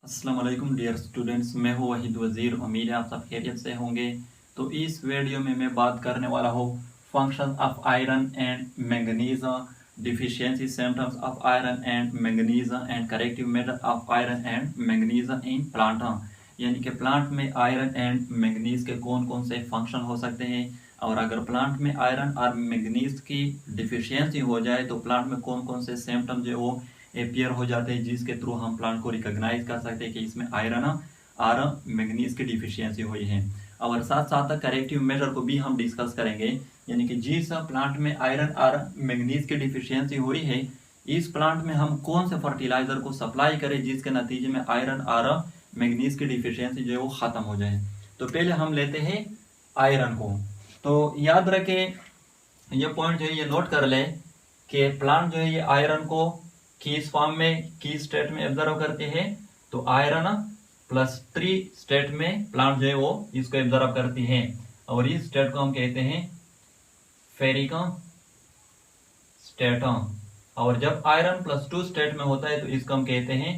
अस्सलाम वालेकुम dear students, मैं हूँ वहीद वज़ीर। उम्मीद है आप सब खैरियत से होंगे। तो इस वीडियो में मैं बात करने वाला हूँ function of iron and manganese, deficiency symptoms of iron and manganese and corrective method of iron and manganese in plant. यानी कि प्लांट में आयरन एंड मैंगनीज के कौन कौन से फंक्शन हो सकते हैं, और अगर प्लांट में आयरन और मैंगनीज की डिफिशियंसी हो जाए तो प्लांट में कौन कौन से सिम्टम जो वो अपियर हो जाते हैं, जिसके थ्रू हम प्लांट को रिकॉग्नाइज कर सकते हैं कि इसमें आयरन और मैंगनीज की डिफिशियंसी हुई है। और साथ साथ करेक्टिव मेजर को भी हम डिस्कस करेंगे, यानी कि जिस प्लांट में आयरन और मैंगनीज की डिफिशियंसी हुई है, इस प्लांट में हम कौन से फर्टिलाइजर को सप्लाई करें जिसके नतीजे में आयरन और मैंगनीज की डिफिशियंसी जो है वो खत्म हो जाए। तो पहले हम लेते हैं आयरन को। तो याद रखें, ये पॉइंट जो है ये नोट कर ले कि प्लांट जो है ये आयरन को किस फॉर्म में, किस स्टेट में ऑब्जर्व करते हैं। तो आयरन +3 स्टेट में प्लांट जो है वो इसको ऑब्जर्व करती है, और इस स्टेट को हम कहते हैं फेरिक स्टेट। और जब आयरन +2 स्टेट में होता है तो इसको हम कहते हैं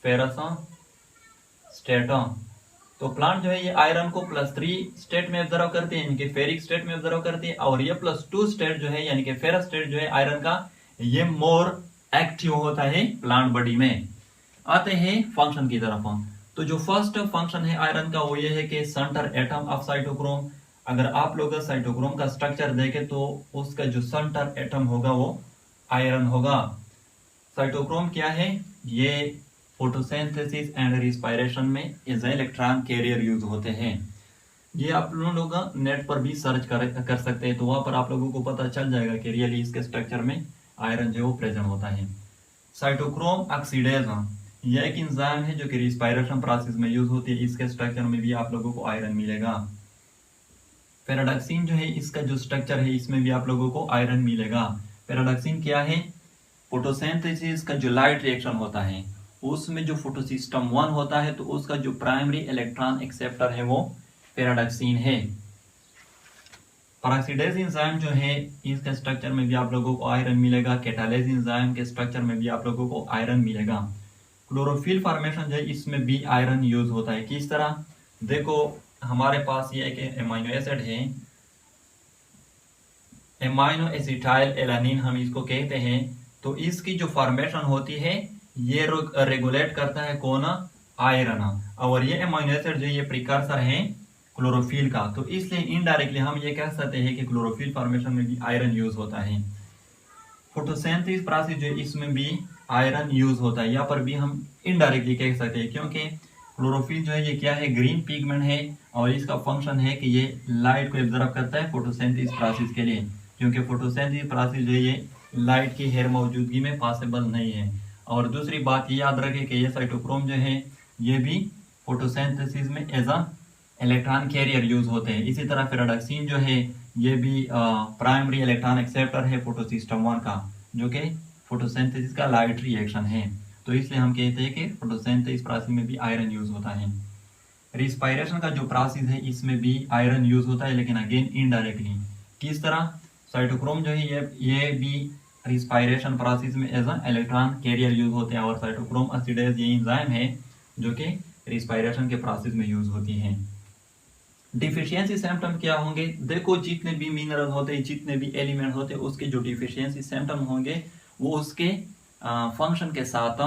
फेरस स्टेट। तो प्लांट जो है ये आयरन को +3 स्टेट में ऑब्जर्व करते हैं, यानी कि फेरिक स्टेट में ऑब्जर्व करती है, और ये +2 स्टेट जो है यानी कि फेरस स्टेट जो है आयरन का, ये मोर एक्टिव होता है प्लांट बॉडी में। आते हैं फंक्शन की तरफ। तो जो फर्स्ट फंक्शन है आयरन का वो ये है कि सेंटर एटम ऑफ साइटोक्रोम। अगर आप लोग साइटोक्रोम का स्ट्रक्चर देखें तो उसका जो सेंटर एटम होगा वो आयरन होगा। साइटोक्रोम क्या है? ये फोटोसिंथेसिस एंड रिस्पायरेशन में एज इलेक्ट्रॉन कैरियर यूज होते हैं। ये आप लोग नेट पर भी सर्च कर सकते हैं, तो वहां पर आप लोगों को पता चल जाएगा कि रियली इसके स्ट्रक्चर में आयरन जो प्रेजेंट होता है। साइटोक्रोम ऑक्सीडेज यह एक एंजाइम है जो कि रिस्पायरेशन प्रोसेस में यूज होती है। इसके स्ट्रक्चर में भी आप लोगों को आयरन मिलेगा। पैराडॉक्सिन जो है इसका जो स्ट्रक्चर है इसमें भी आप लोगों को आयरन मिलेगा। पैराडॉक्सिन क्या है? फोटोसिंथेसिस का जो लाइट रिएक्शन होता है उसमें जो फोटोसिस्टम 1 होता है तो उसका जो प्राइमरी इलेक्ट्रॉन एक्सेप्टर है वो पैराडॉक्सिन है। पेरोक्सीडेज एंजाइम जो है इसके स्ट्रक्चर में भी आप लोगों को आयरन मिलेगा। कैटालेज एंजाइम के स्ट्रक्चर में भी आप लोगों को आयरन मिलेगा। क्लोरोफिल फॉर्मेशन जो है इसमें भी आयरन यूज होता है। किस तरह? देखो, हमारे पास ये एक एमाइनो एसिड है, एमाइनो एसिटाइल एलानिन हम इसको कहते हैं। तो इसकी जो फॉर्मेशन होती है ये रेगुलेट करता है कौन? आयरन। और ये एमाइनो एसिड जो ये प्रिकर्सर है क्लोरोफिल का, तो इसलिए इनडायरेक्टली हम ये कह सकते हैं कि क्लोरोफिल फॉर्मेशन में भी आयरन यूज होता है। फोटोसिंथेसिस प्रोसेस जो इसमें भी आयरन यूज होता है, यहाँ पर भी हम इनडायरेक्टली कह सकते हैं, क्योंकि क्लोरोफिल जो है ये क्या है? ग्रीन पिगमेंट है, और इसका फंक्शन है कि ये लाइट को ऑब्जर्व करता है फोटोसिंथेसिस प्रोसेस के लिए, क्योंकि फोटोसिंथेसिस प्रोसेस जो है ये लाइट की गैर मौजूदगी में पॉसिबल नहीं है। और दूसरी बात ये याद रखें कि ये साइटोक्रोम जो है ये भी फोटोसिंथेसिस में as a electron carrier use होते हैं। इसी तरह पैराडॉक्सिन जो है ये भी प्राइमरी इलेक्ट्रॉन एक्सेप्टर है फोटोसिस्टम 1 का, जो कि फोटोसिंथेसिस का लाइट रिएक्शन है। तो इसलिए हम कहते हैं कि फोटोसिंथेसिस प्रोसेस में भी आयरन यूज होता है। रिस्पायरेशन का जो प्रोसेस है इसमें भी आयरन यूज होता है, लेकिन अगेन इनडायरेक्टली। किस तरह? साइटोक्रोम जो है ये भी रिस्पायरेशन प्रोसेस में as a electron carrier use होते हैं, और साइटोक्रोम ऑक्सीडेज ये एंजाइम है जो कि रिस्पायरेशन के प्रोसेस में यूज होती है। डिफिशियंसी सिम्टम क्या होंगे? देखो, जितने भी मिनरल होते हैं, जितने भी एलिमेंट होते हैं, उसके जो डिफिशियंसी सिम्टम होंगे वो उसके फंक्शन के साथ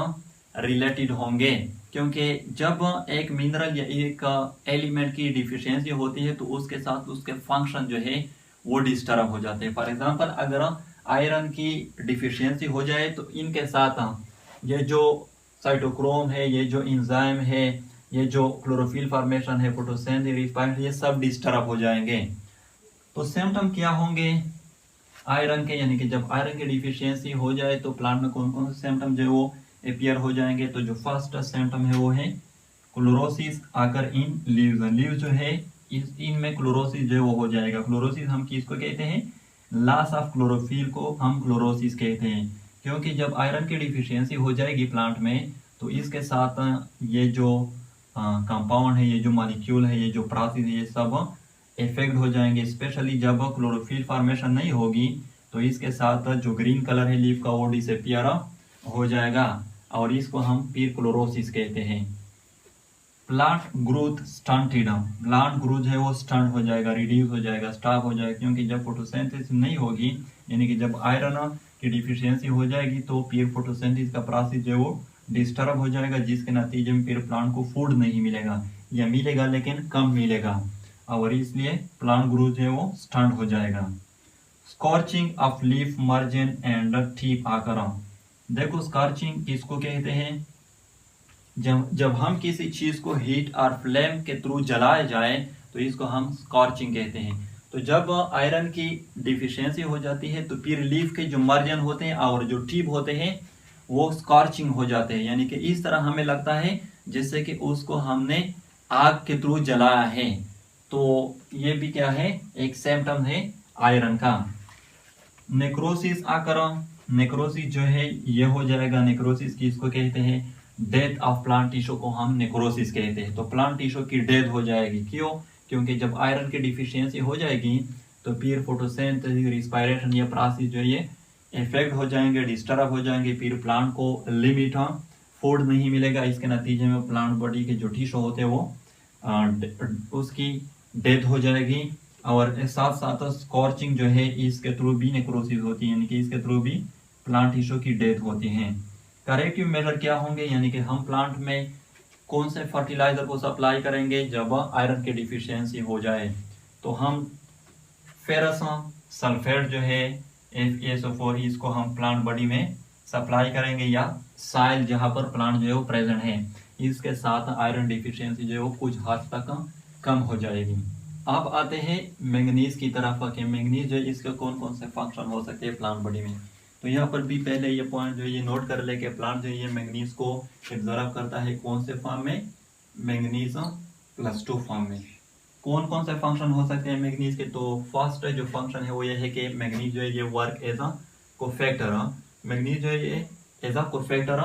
रिलेटेड होंगे। क्योंकि जब एक मिनरल या एक एलिमेंट की डिफिशियंसी होती है तो उसके साथ उसके फंक्शन जो है वो डिस्टर्ब हो जाते हैं। फॉर एग्जांपल, अगर आयरन की डिफिशियंसी हो जाए तो इनके साथ ये जो साइटोक्रोम है, ये जो एंजाइम है, ये जो क्लोरोफिल फॉर्मेशन है, फोटोसिंथेसिस, रिस्पायरेशन, ये सब डिस्टर्ब हो जाएंगे। तो सिम्टम क्या होंगे आयरन के? यानी कि जब आयरन की डिफिशियंसी हो जाए तो प्लांट में कौन कौन से सिम्टम जो है वो अपियर हो जाएंगे। तो जो फर्स्ट सिम्टम है वो है क्लोरोसिस आकर इन लीव्स। लीव जो है इनमें क्लोरोसिस जो है वो हो जाएगा। क्लोरोसिस हम किसको कहते हैं? लॉस ऑफ क्लोरोफिल को हम क्लोरोसिस कहते हैं, क्योंकि जब आयरन की डिफिशियंसी हो जाएगी प्लांट में तो इसके साथ ये जो कंपाउंड है, ये जो मॉलिक्यूल है, ये जो प्रोसेस है, ये सब इफेक्ट हो जाएंगे। स्पेशली जब क्लोरोफिल फॉर्मेशन नहीं होगी तो इसके साथ जो ग्रीन कलर है लीफ का वो डिसअपियर हो जाएगा। और इसको हम फिर क्लोरोसिस कहते हैं। Plant growth stunted, plant growth है वो स्टंट हो जाएगा, रिड्यूस हो जाएगा, स्टॉप हो जाएगा, क्योंकि जब फोटोसिंथेसिस नहीं होगी, यानी कि जब आयरन की डिफिशियंसी हो जाएगी तो फिर फोटोसिंथेसिस का प्रोसेस जो है वो डिस्टर्ब हो जाएगा, जिसके नतीजे में फिर प्लांट को फूड नहीं मिलेगा, या मिलेगा लेकिन कम मिलेगा, और इसलिए प्लांट ग्रोथ जो है वो स्टंट हो जाएगा। Scorching of leaf margin and tip आकर, देखो स्कॉर्चिंग किसको कहते हैं? जब हम किसी चीज को हीट और फ्लेम के थ्रू जलाए जाए तो इसको हम स्कॉर्चिंग कहते हैं। तो जब आयरन की डिफिशियंसी हो जाती है तो फिर लीफ के जो मार्जिन होते हैं और जो टिप होते हैं वो स्कॉर्चिंग हो जाते हैं, यानी कि इस तरह हमें लगता है जैसे कि उसको हमने आग के थ्रू जलाया है। तो ये भी क्या है? एक सिम्टम है आयरन का। नेक्रोसिस आकर, नेक्रोसिस जो है ये हो जाएगा, नेक्रोसिस किसको कहते हैं? डेथ ऑफ प्लांट टिश्यू को हम नेक्रोसिस कहते हैं। तो प्लांट टिश्यू की डेथ हो जाएगी, क्यों? क्योंकि जब आयरन की डिफिशियंसी हो जाएगी तो फिर फोटोसिंथेसिस, रिस्पायरेशन या प्रोसेस जो ये इफेक्ट हो जाएंगे, डिस्टर्ब हो जाएंगे, फिर प्लांट को लिमिट फूड नहीं मिलेगा, इसके नतीजे में प्लांट बॉडी के जो टिश्यू होते हैं वो उसकी डेथ हो जाएगी। और साथ साथ स्कॉर्चिंग जो है इसके थ्रू भी नेक्रोसिस होती है, यानी कि इसके थ्रू भी प्लांट टिश्यू की डेथ होती है। करेक्टिव मेजर क्या होंगे? यानी कि हम प्लांट में कौन से फर्टिलाइजर को सप्लाई करेंगे जब आयरन की डिफिशियंसी हो जाए? तो हम फेरस सल्फेट जो है FeSO4 इसको हम प्लांट बॉडी में सप्लाई करेंगे, या साइल जहां पर प्लांट जो है वो प्रेजेंट है, इसके साथ आयरन डिफिशियंसी जो है वो कुछ हद तक कम हो जाएगी। अब आते हैं मैंगनीज की तरफ कि मैंगनीज जो है इसके कौन कौन से फंक्शन हो सकते हैं प्लांट बॉडी में। तो यहाँ पर भी पहले ये पॉइंट जो ये नोट कर ले कि प्लांट जो ये मैंगनीज को एब्जॉर्ब करता है कौन से फॉर्म में? मैंगनीज +2 फॉर्म में। कौन कौन से फंक्शन हो सकते हैं मैंगनीज के? तो फर्स्ट जो फंक्शन है वो ये है कि मैंगनीज जो है ये work as a cofactor, manganese जो है ये एज अ कोफैक्टर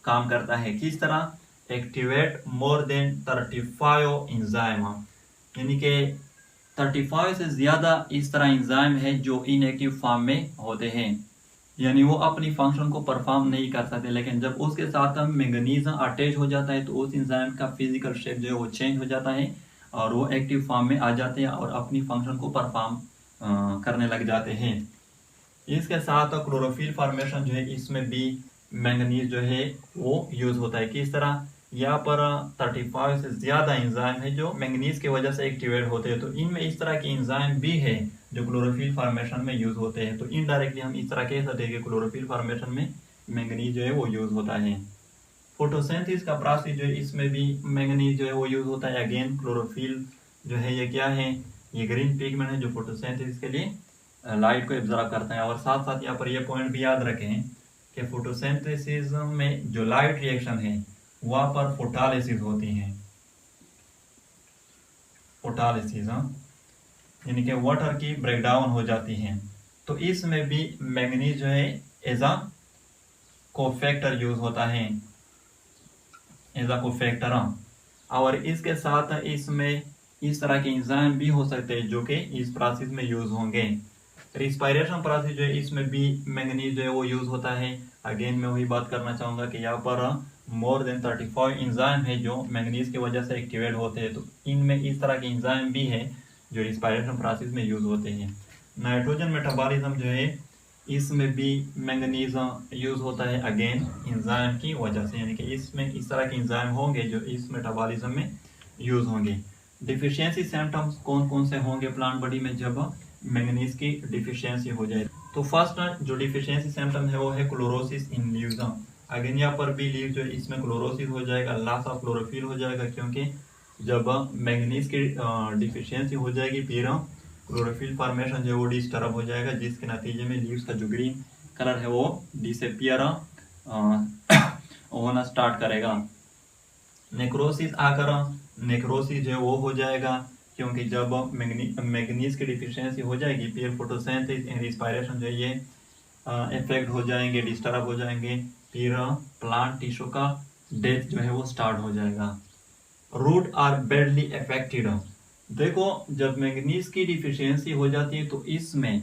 काम करता है। किस तरह? एक्टिवेट मोर देन 35 इंजाइम, यानी कि 35 से ज्यादा इस तरह इंजाइम है जो इनएक्टिव फॉर्म में होते हैं, यानी वो अपनी फंक्शन को परफॉर्म नहीं कर सकते, लेकिन जब उसके साथ हम मैंगनीज अटैच हो जाता है तो उस इंजाइम का फिजिकल शेप जो है वो चेंज हो जाता है और वो एक्टिव फॉर्म में आ जाते हैं और अपनी फंक्शन को परफॉर्म करने लग जाते हैं। इसके साथ क्लोरोफिल फॉर्मेशन जो है इसमें भी मैंगनीज जो है वो यूज होता है। किस तरह? यहाँ पर 35 से ज्यादा इंजाइम है जो मैंगनीज की वजह से एक्टिवेट होते हैं, तो इनमें इस तरह के इंजाइम भी है जो क्लोरोफिल फॉर्मेशन में यूज होते हैं। तो इनडायरेक्टली हम इस तरह कह सकते हैं कि क्लोरोफिल फॉर्मेशन में मैंगनीज जो है वो यूज होता है। फोटोसिंथेसिस का प्रोसेस जो है इसमें भी मैंगनीज जो है वो यूज होता है। अगेन क्लोरोफिल जो है ये क्या है? ये ग्रीन पिगमेंट है जो फोटोसिंथेसिस के लिए लाइट को एब्जॉर्ब करता है। और साथ साथ यहाँ पर ये पॉइंट भी याद रखें कि फोटोसिंथेसिस में जो लाइट रिएक्शन है वहां पर फोटोलिसिस होती है, फोटोलिसिस यानी कि वाटर की ब्रेकडाउन हो जाती है। तो इसमें भी मैंगनीज जो है एज अ कोफैक्टर यूज होता है, एज अ कोफैक्टर। और इसके साथ इसमें इस तरह के इंजाइम भी हो सकते हैं जो कि इस प्रोसेस में यूज होंगे। रिस्पायरेशन प्रोसेस जो है इसमें भी मैंगनीज जो है वो यूज होता है। अगेन मैं वही बात करना चाहूंगा कि यहाँ पर मोर देन 35 इंजाइम है जो मैंगनीज की वजह से एक्टिवेट होते हैं, तो इनमें इस तरह के इंजाइम भी है जो रिस्पायरेशन प्रोसेस में यूज होते हैं। नाइट्रोजन मेटाबॉलिज्म जो है इसमें भी मैंगनीज यूज होता है, अगेन इंजाइम की वजह से, यानी कि इसमें इस तरह के इंजाइम होंगे जो इस मेटाबॉलिज्म में यूज होंगे। डिफिशियंसी सिम्टम्स कौन कौन से होंगे प्लांट बॉडी में जब मैंगनीज की डिफिशियंसी हो जाए? तो फर्स्ट जो डिफिशियंसी सिम्टम है वो है क्लोरोसिस इन लीव्स। अगेन यहाँ पर भी लीव जो है इसमें क्लोरोसिस हो जाएगा, लॉस ऑफ क्लोरोफिल हो जाएगा, क्योंकि जब मैंगनीज की डिफिशियंसी हो जाएगी फिर क्लोरोफिल फॉर्मेशन जो है वो डिस्टर्ब हो जाएगा, जिसके नतीजे में लीव्स का जो ग्रीन कलर है वो डिसअपियर होना स्टार्ट करेगा। नेक्रोसिस आकर नेक्रोसिस जो है वो हो जाएगा, क्योंकि जब मैंगनीज की डिफिशियंसी हो जाएगी फिर फोटोसिंथेसिस एंड रिस्पायरेशन जो है ये इफेक्ट हो जाएंगे, डिस्टर्ब हो जाएंगे, फिर प्लांट टिश्यू का डेथ जो है वो स्टार्ट हो जाएगा। Root are badly affected. देखो जब मैंगनीज की डिफिशियंसी हो जाती है तो इसमें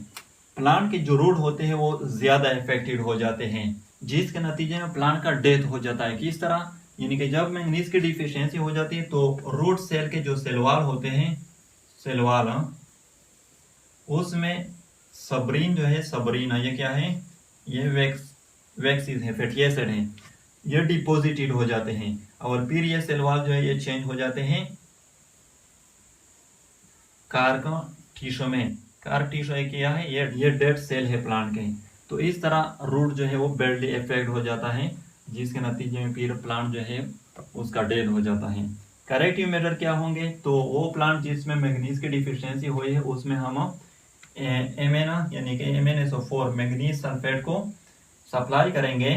प्लांट के जो रूट होते हैं वो ज्यादा अफेक्टेड हो जाते हैं, जिसके नतीजे में प्लांट का डेथ हो जाता है। किस तरह, यानी कि जब मैंगनीज की डिफिशियंसी हो जाती है तो रूट सेल के जो सेल वॉल होते हैं, सेल वॉल, उसमें सबरीन जो है, सबरीन ये क्या है, ये वैक्सीज है, फैटी एसिड है, ये डिपोजिटेड हो जाते हैं और फिर ये सेल वॉल जो है ये चेंज हो जाते हैं कार्क टिश्यू में। कार्क टिश्यू क्या है, ये डेड सेल है प्लांट के। तो इस तरह रूट जो है वो बैडली इफेक्ट हो जाता है, जिसके नतीजे में फिर प्लांट जो है उसका डेथ हो जाता है। करेक्टिव मेजर क्या होंगे, तो वो प्लांट जिसमें मैग्नीज की डिफिशियंसी हुई है उसमें हम MN यानी कि MnSO4 मैग्नीज सल्फेट को सप्लाई करेंगे,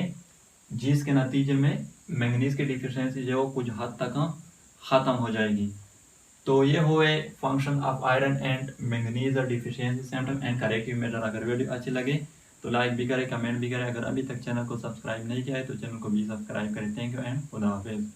जिसके नतीजे में मैग्नीज की डिफिशियंसी जो कुछ हद तक खत्म हो जाएगी। तो ये हुए function of iron and manganese deficiency symptom and corrective measure. अगर वीडियो अच्छी लगे तो लाइक भी करें, कमेंट भी करें। अगर अभी तक चैनल को सब्सक्राइब नहीं किया है तो चैनल को भी सब्सक्राइब करें। थैंक यू एंड खुदा हाफिज।